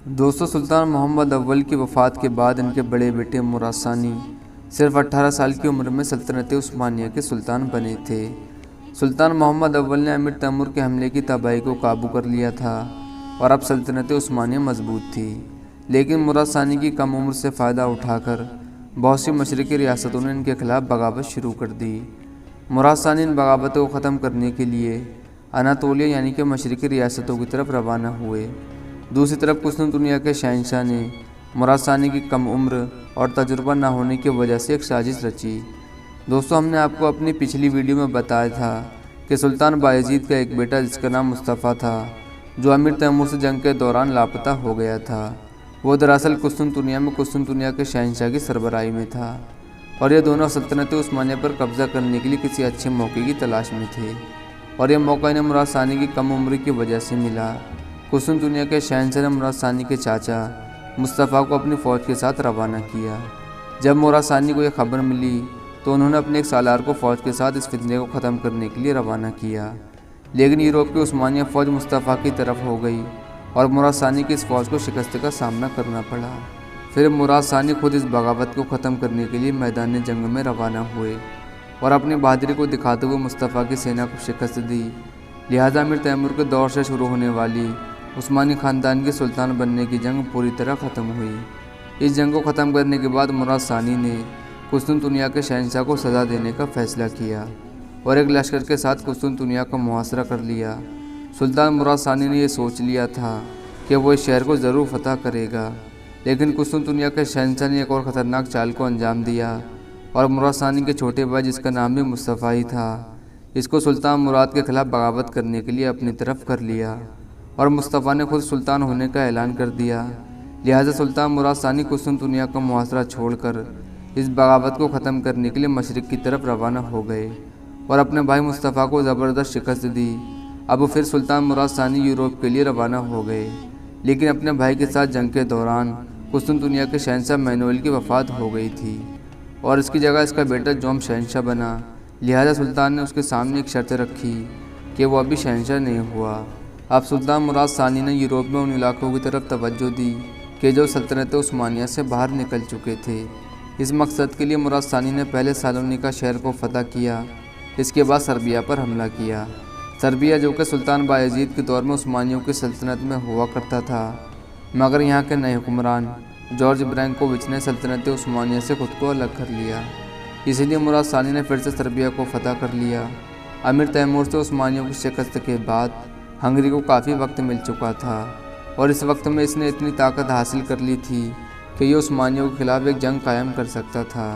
دوستو سلطان محمد اول کی وفات کے بعد ان کے بڑے بیٹے مراد ثانی صرف 18 سال کی عمر میں سلطنت عثمانیہ کے سلطان بنے تھے۔ سلطان محمد اول نے امیر تیمور کے حملے کی تباہی کو قابو کر لیا تھا اور اب سلطنت عثمانیہ مضبوط تھی، لیکن مراد ثانی کی کم عمر سے فائدہ اٹھا کر بہت سی مشرقی ریاستوں نے ان کے خلاف بغاوت شروع کر دی۔ مراد ثانی ان بغاوتوں کو ختم کرنے کے لیے اناطولیہ یعنی کہ مشرقی ریاستوں کی طرف روانہ ہوئے۔ دوسری طرف قسطنطنیہ کے شہنشاہ نے مراد ثانی کی کم عمر اور تجربہ نہ ہونے کی وجہ سے ایک سازش رچی۔ دوستو ہم نے آپ کو اپنی پچھلی ویڈیو میں بتایا تھا کہ سلطان بایزید کا ایک بیٹا جس کا نام مصطفیٰ تھا، جو امیر تیمور سے جنگ کے دوران لاپتہ ہو گیا تھا، وہ دراصل قسطنطنیہ میں قسطنطنیہ کے شہنشاہ کی سربراہی میں تھا، اور یہ دونوں سلطنت عثمانیہ پر قبضہ کرنے کے لیے کسی اچھے موقع کی تلاش میں تھے، اور یہ موقع انہیں مراد ثانی کی کم عمری کی وجہ سے ملا۔ قسطنطنیہ کے شہنشاہ نے مراد ثانی کے چاچا مصطفیٰ کو اپنی فوج کے ساتھ روانہ کیا۔ جب مراد ثانی کو یہ خبر ملی تو انہوں نے اپنے ایک سالار کو فوج کے ساتھ اس فتنے کو ختم کرنے کے لیے روانہ کیا، لیکن یورپ کی عثمانیہ فوج مصطفیٰ کی طرف ہو گئی اور مراد ثانی کی اس فوج کو شکست کا سامنا کرنا پڑا۔ پھر مراد ثانی خود اس بغاوت کو ختم کرنے کے لیے میدان جنگ میں روانہ ہوئے اور اپنی بہادری کو دکھاتے ہوئے مصطفیٰ کی سینا کو شکست دی۔ لہٰذا امیر تیمور کے دور سے شروع ہونے والی عثمانی خاندان کی سلطان بننے کی جنگ پوری طرح ختم ہوئی۔ اس جنگ کو ختم کرنے کے بعد مراد ثانی نے قسطنطنیہ کے شہنشاہ کو سزا دینے کا فیصلہ کیا اور ایک لشکر کے ساتھ قسطنطنیہ کا محاصرہ کر لیا۔ سلطان مراد ثانی نے یہ سوچ لیا تھا کہ وہ اس شہر کو ضرور فتح کرے گا، لیکن قسطنطنیہ کے شہنشاہ نے ایک اور خطرناک چال کو انجام دیا اور مراد ثانی کے چھوٹے بھائی جس کا نام بھی مصطفیٰ ہی تھا، اس کو سلطان مراد کے خلاف بغاوت کرنے کے لیے اپنی طرف کر لیا، اور مصطفیٰ نے خود سلطان ہونے کا اعلان کر دیا۔ لہٰذا سلطان مراد ثانی قسطنطنیہ کا محاصرہ چھوڑ کر اس بغاوت کو ختم کرنے کے لیے مشرق کی طرف روانہ ہو گئے اور اپنے بھائی مصطفیٰ کو زبردست شکست دی۔ اب پھر سلطان مراد ثانی یورپ کے لیے روانہ ہو گئے، لیکن اپنے بھائی کے ساتھ جنگ کے دوران قسطنطنیہ کے شہنشاہ مینوئل کی وفات ہو گئی تھی اور اس کی جگہ اس کا بیٹا جوم شہنشاہ بنا۔ لہٰذا سلطان نے اس کے سامنے ایک شرط رکھی کہ وہ ابھی شہنشاہ نہیں ہوا۔ اب سلطان مراد ثانی نے یورپ میں ان علاقوں کی طرف توجہ دی کہ جو سلطنت عثمانیہ سے باہر نکل چکے تھے۔ اس مقصد کے لیے مراد ثانی نے پہلے سالونیکا شہر کو فتح کیا، اس کے بعد سربیا پر حملہ کیا۔ سربیا جو کہ سلطان بایزید کے دور میں عثمانیوں کی سلطنت میں ہوا کرتا تھا، مگر یہاں کے نئے حکمران جارج برینکووچ نے سلطنت عثمانیہ سے خود کو الگ کر لیا، اس لیے مراد ثانی نے پھر سے سربیا کو فتح کر لیا۔ امیر تیمور سے عثمانیوں کی شکست کے بعد ہنگری کو کافی وقت مل چکا تھا، اور اس وقت میں اس نے اتنی طاقت حاصل کر لی تھی کہ یہ عثمانیوں کے خلاف ایک جنگ قائم کر سکتا تھا،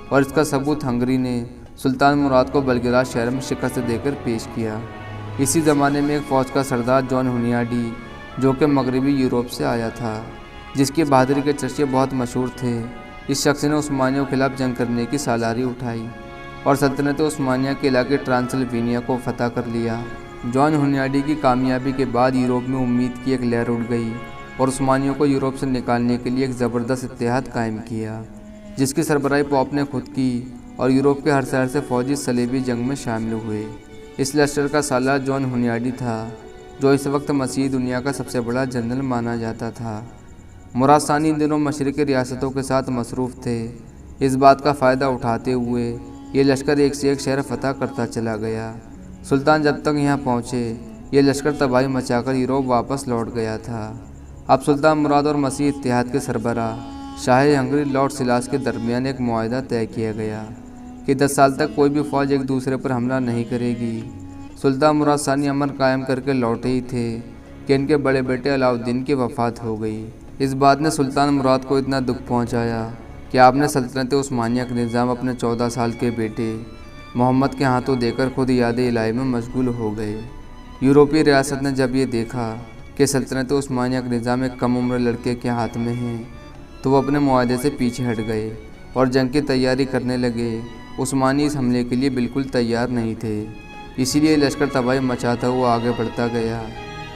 اور اس کا ثبوت ہنگری نے سلطان مراد کو بلگراد شہر میں شکست دے کر پیش کیا۔ اسی زمانے میں ایک فوج کا سردار جان ہونیاڈی جو کہ مغربی یورپ سے آیا تھا، جس کی بہادری کے چرچے بہت مشہور تھے، اس شخص نے عثمانیوں کے خلاف جنگ کرنے کی سالاری اٹھائی اور سلطنت عثمانیہ کے علاقے ٹرانسلوینیا کو فتح کر لیا۔ جان ہونیاڈی کی کامیابی کے بعد یورپ میں امید کی ایک لہر اٹھ گئی اور عثمانیوں کو یورپ سے نکالنے کے لیے ایک زبردست اتحاد قائم کیا، جس کی سربراہی پوپ نے خود کی، اور یورپ کے ہر شہر سے فوجی صلیبی جنگ میں شامل ہوئے۔ اس لشکر کا سالار جان ہونیاڈی تھا، جو اس وقت مسیحی دنیا کا سب سے بڑا جنرل مانا جاتا تھا۔ مراد ثانی ان دنوں مشرقی ریاستوں کے ساتھ مصروف تھے۔ اس بات کا فائدہ اٹھاتے ہوئے یہ لشکر ایک سے ایک شہر فتح کرتا چلا گیا۔ سلطان جب تک یہاں پہنچے یہ لشکر تباہی مچا کر یورپ واپس لوٹ گیا تھا۔ اب سلطان مراد اور مسیحی اتحاد کے سربراہ شاہ ہنگری لارڈ سلاس کے درمیان ایک معاہدہ طے کیا گیا کہ 10 سال تک کوئی بھی فوج ایک دوسرے پر حملہ نہیں کرے گی۔ سلطان مراد ثانی امن قائم کر کے لوٹے ہی تھے کہ ان کے بڑے بیٹے علاؤالدین کی وفات ہو گئی۔ اس بات نے سلطان مراد کو اتنا دکھ پہنچایا کہ آپ نے سلطنت عثمانیہ کا نظام اپنے 14 سال کے بیٹے محمد کے ہاتھوں دے کر خود یاد الہی میں مشغول ہو گئے۔ یورپی ریاست نے جب یہ دیکھا کہ سلطنت عثمانیہ کا نظام ایک کم عمر لڑکے کے ہاتھ میں ہے تو وہ اپنے معاہدے سے پیچھے ہٹ گئے اور جنگ کی تیاری کرنے لگے۔ عثمانی اس حملے کے لیے بالکل تیار نہیں تھے، اسی لیے لشکر تباہی مچاتا ہوا آگے بڑھتا گیا۔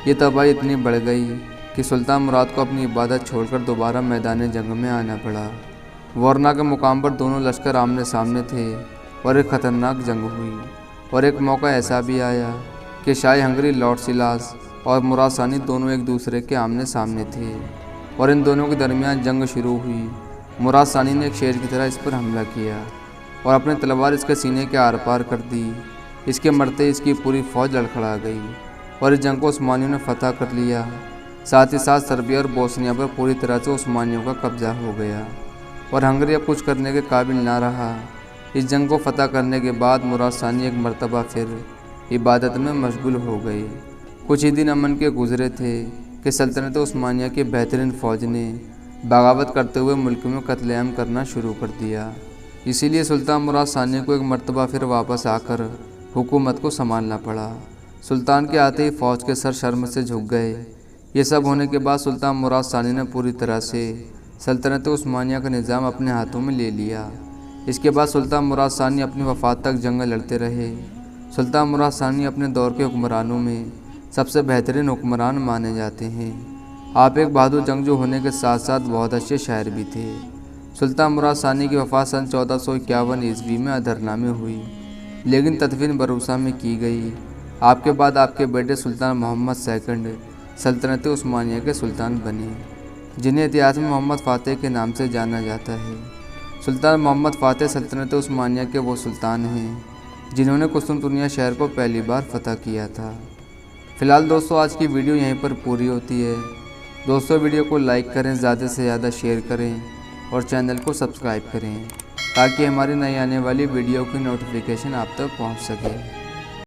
یہ تباہی اتنی بڑھ گئی کہ سلطان مراد کو اپنی عبادت چھوڑ کر دوبارہ میدان جنگ میں آنا پڑا۔ وارنا کے مقام پر دونوں لشکر آمنے سامنے تھے اور ایک خطرناک جنگ ہوئی، اور ایک موقع ایسا بھی آیا کہ شاہ ہنگری لارڈ سلاس اور مراد ثانی دونوں ایک دوسرے کے آمنے سامنے تھے۔ اور ان دونوں کے درمیان جنگ شروع ہوئی۔ مراد ثانی نے ایک شیر کی طرح اس پر حملہ کیا اور اپنی تلوار اس کے سینے کے آر پار کر دی۔ اس کے مرتے اس کی پوری فوج لڑکھڑا گئی اور اس جنگ کو عثمانیوں نے فتح کر لیا۔ ساتھ ہی ساتھ سربیا اور بوسنیا پر پوری طرح سے عثمانیوں کا قبضہ ہو گیا اور ہنگری اب کچھ کرنے کے قابل نہ رہا۔ اس جنگ کو فتح کرنے کے بعد مراد ثانی ایک مرتبہ پھر عبادت میں مشغول ہو گئے۔ کچھ ہی دن امن کے گزرے تھے کہ سلطنت عثمانیہ کی بہترین فوج نے بغاوت کرتے ہوئے ملک میں قتل عام کرنا شروع کر دیا۔ اسی لیے سلطان مراد ثانی کو ایک مرتبہ پھر واپس آ کر حکومت کو سنبھالنا پڑا۔ سلطان کے آتے ہی فوج کے سر شرم سے جھک گئے۔ یہ سب ہونے کے بعد سلطان مراد ثانی نے پوری طرح سے سلطنت عثمانیہ کا نظام اپنے ہاتھوں میں لے لیا۔ اس کے بعد سلطان مراد ثانی اپنی وفات تک جنگ لڑتے رہے۔ سلطان مراد ثانی اپنے دور کے حکمرانوں میں سب سے بہترین حکمران مانے جاتے ہیں۔ آپ ایک بہادر جنگجو ہونے کے ساتھ ساتھ بہت اچھے شاعر بھی تھے۔ سلطان مراد ثانی کی وفات سن 1451 عیسوی میں ادھرنا میں ہوئی، لیکن تدفین بروسہ میں کی گئی۔ آپ کے بعد آپ کے بیٹے سلطان محمد سیکنڈ سلطنت عثمانیہ کے سلطان بنے، جنہیں اتہاس میں محمد فاتح کے نام سے جانا جاتا ہے۔ سلطان محمد فاتح سلطنت عثمانیہ کے وہ سلطان ہیں جنہوں نے قسطنطنیہ شہر کو پہلی بار فتح کیا تھا۔ فی الحال دوستو آج کی ویڈیو یہیں پر پوری ہوتی ہے۔ دوستو ویڈیو کو لائک کریں، زیادہ سے زیادہ شیئر کریں اور چینل کو سبسکرائب کریں تاکہ ہماری نئی آنے والی ویڈیو کی نوٹیفیکیشن آپ تک پہنچ سکے۔